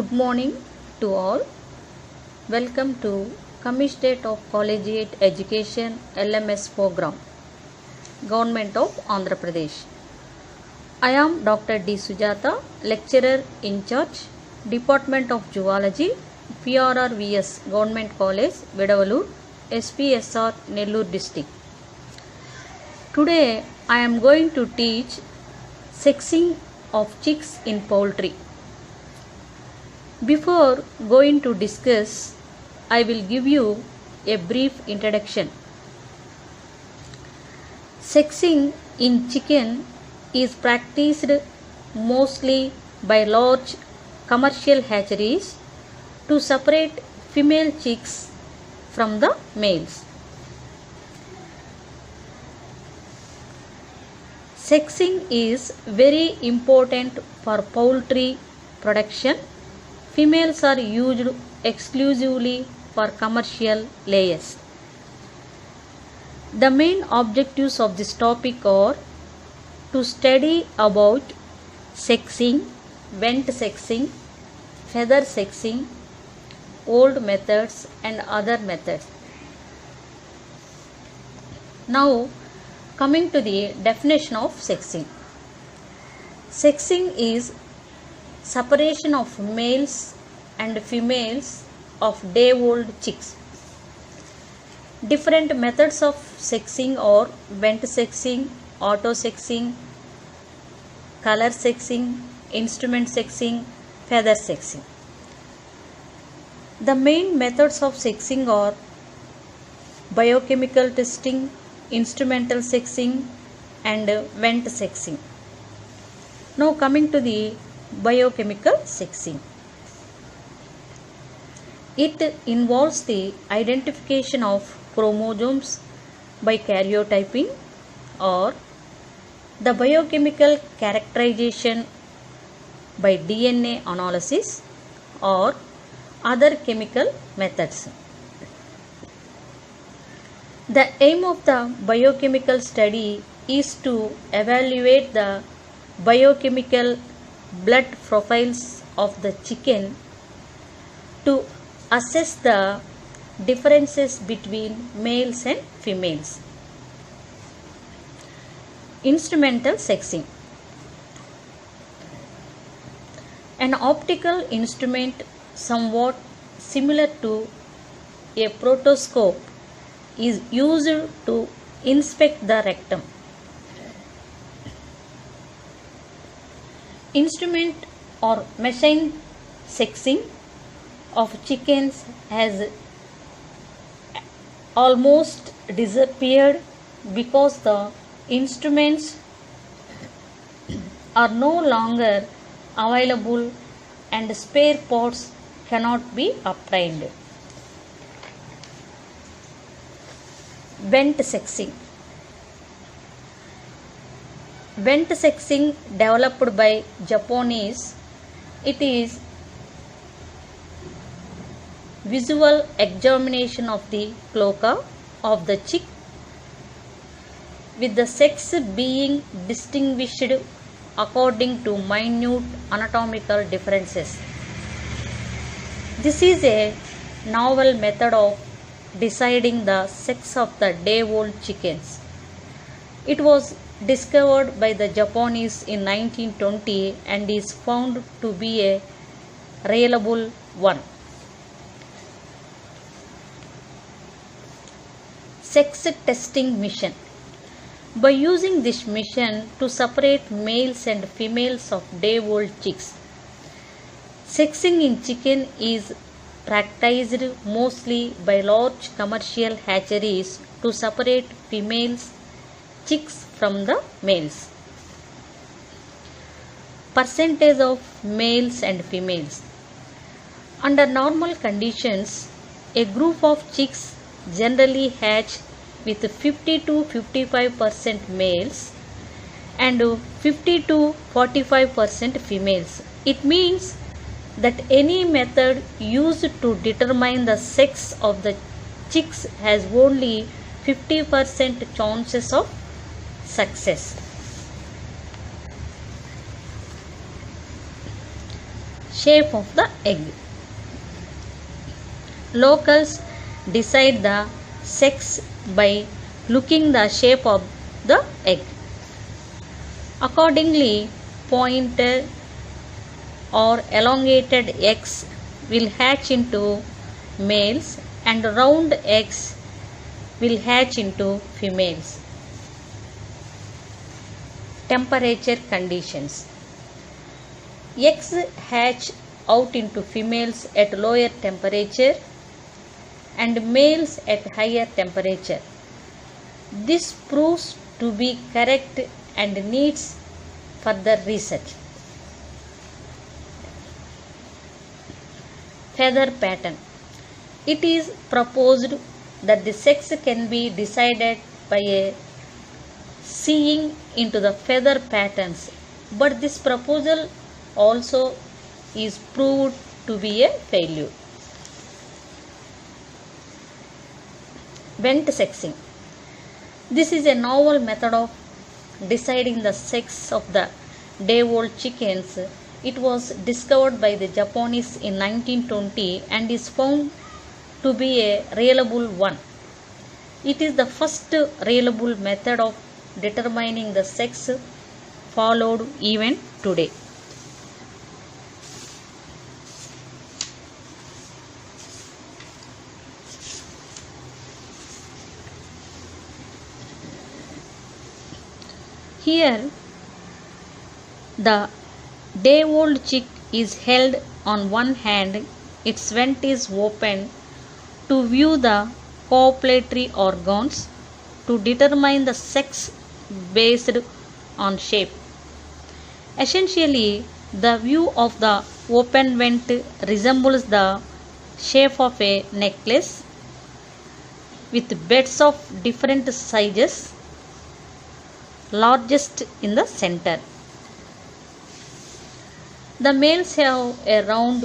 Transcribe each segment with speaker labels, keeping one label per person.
Speaker 1: Good morning to all. Welcome to Commissionerate of Collegiate Education LMS program, Government of Andhra Pradesh. I am Dr. D. Sujata, Lecturer in Charge, Department of Zoology, PRRVS Government College, Vedavalur, SPSR, Nellore District. Today I am going to teach sexing of chicks in poultry. Before going to discuss, I will give you a brief introduction. Sexing in chicken is practiced mostly by large commercial hatcheries to separate female chicks from the males. Sexing is very important for poultry production. Females are used exclusively for commercial layers. The main objectives of this topic are to study about sexing, vent sexing, feather sexing, old methods and other methods. Now coming to the definition of sexing. Sexing is separation of males and females of day-old chicks. Different methods of sexing are vent sexing, auto sexing, color sexing, instrument sexing, feather sexing. The main methods of sexing are biochemical testing, instrumental sexing and vent sexing. Now coming to the biochemical sexing. It involves the identification of chromosomes by karyotyping or the biochemical characterization by DNA analysis or other chemical methods. The aim of the biochemical study is to evaluate the biochemical blood profiles of the chicken to assess the differences between males and females. Instrumental sexing. An optical instrument somewhat similar to a proctoscope is used to inspect the rectum. Instrument or machine sexing of chickens has almost disappeared because the instruments are no longer available and spare parts cannot be obtained. Vent sexing. Vent sexing developed by Japanese. It is visual examination of the cloaca of the chick with the sex being distinguished according to minute anatomical differences. This is a novel method of deciding the sex of the day-old chickens. It was discovered by the Japanese in 1920 and is found to be a reliable one. Sex testing mission. By using this mission to separate males and females of day-old chicks, sexing in chicken is practiced mostly by large commercial hatcheries to separate females chicks from the males. Percentage of males and females. Under normal conditions, a group of chicks generally hatch with 50 to 55% males and 50 to 45% females. It means that any method used to determine the sex of the chicks has only 50% chances of success. shape of the egg. Locals decide the sex by looking the shape of the egg. Accordingly, pointed or elongated eggs will hatch into males and round eggs will hatch into females. Temperature conditions. Eggs hatch out into females at lower temperature and males at higher temperature. This proves to be correct and needs further research. Feather pattern. It is proposed that the sex can be decided by a seeing into the feather patterns, but this proposal also is proved to be a failure. Vent sexing. This is a novel method of deciding the sex of the day-old chickens. It was discovered by the Japanese in 1920 and is found to be a reliable one. It is the first reliable method of determining the sex followed even today. Here, the day-old chick is held on one hand, its vent is opened to view the copulatory organs to determine the sex based on shape. Essentially, the view of the open vent resembles the shape of a necklace with beads of different sizes, largest in the center. The males have a round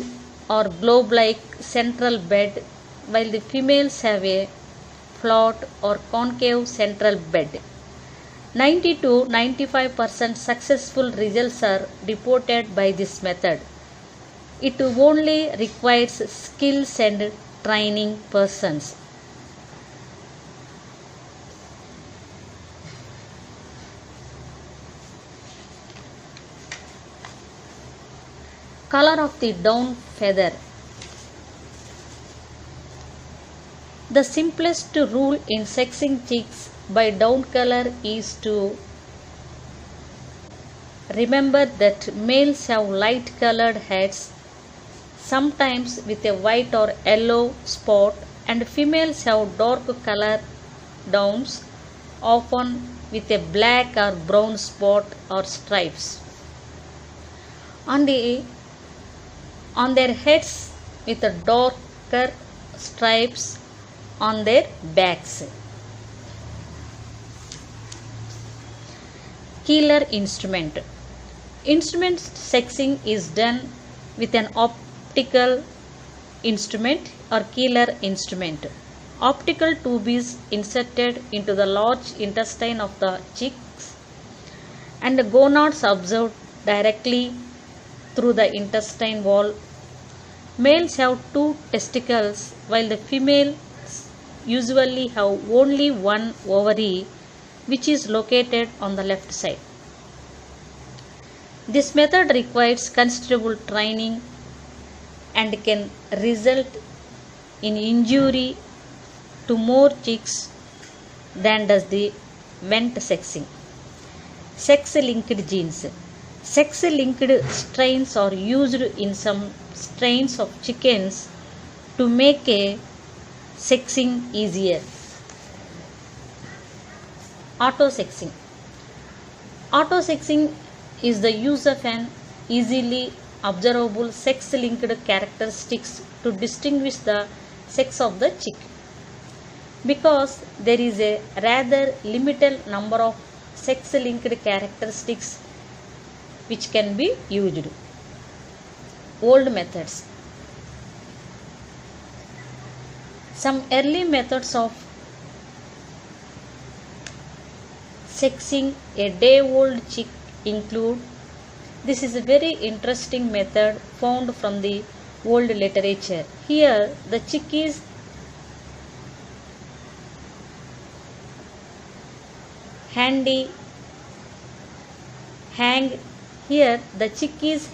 Speaker 1: or globe-like central bed, while the females have a flat or concave central bed. 90 to 95% successful results are reported by this method. It only requires skills and training persons. Color of the down feather. The simplest rule in sexing chicks by down color is to remember that males have light colored heads, sometimes with a white or yellow spot, and females have dark color downs, often with a black or brown spot or stripes on their heads, with a darker stripes on their backs. Keeler instrument. Instrument sexing is done with an optical instrument or Keeler instrument. Optical tube is inserted into the large intestine of the chicks and the gonads observed directly through the intestine wall. Males have 2 testicles while the females usually have only one ovary, which is located on the left side. This method requires considerable training and can result in injury to more chicks than does the vent sexing. Sex-linked genes. Sex-linked strains are used in some strains of chickens to make a sexing easier. Auto-sexing. Auto-sexing is the use of an easily observable sex-linked characteristics to distinguish the sex of the chick. Because there is a rather limited number of sex-linked characteristics which can be used. Old methods. Some early methods of sexing a day-old chick include This is a very interesting method found from the old literature. Here the chicks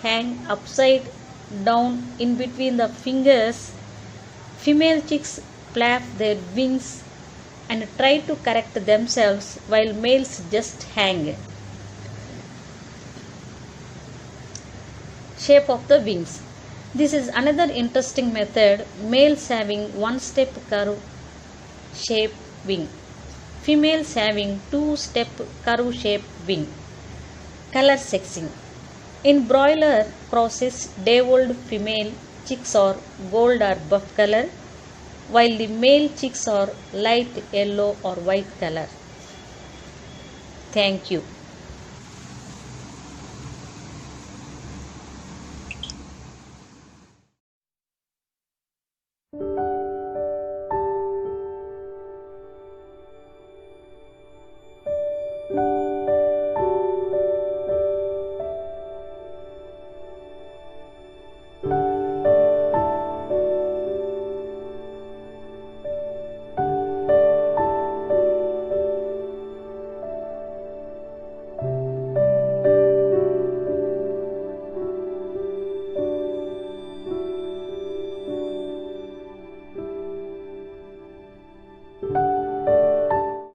Speaker 1: hang upside down in between the fingers. Female chicks flap their wings and try to correct themselves while males just hang. Shape of the wings. This is another interesting method. Males having one-step curve shape wing. Females having two-step curve shape wing. Color sexing. In broiler crosses, day-old female chicks are gold or buff color, while the male chicks are light yellow or white color. Thank you.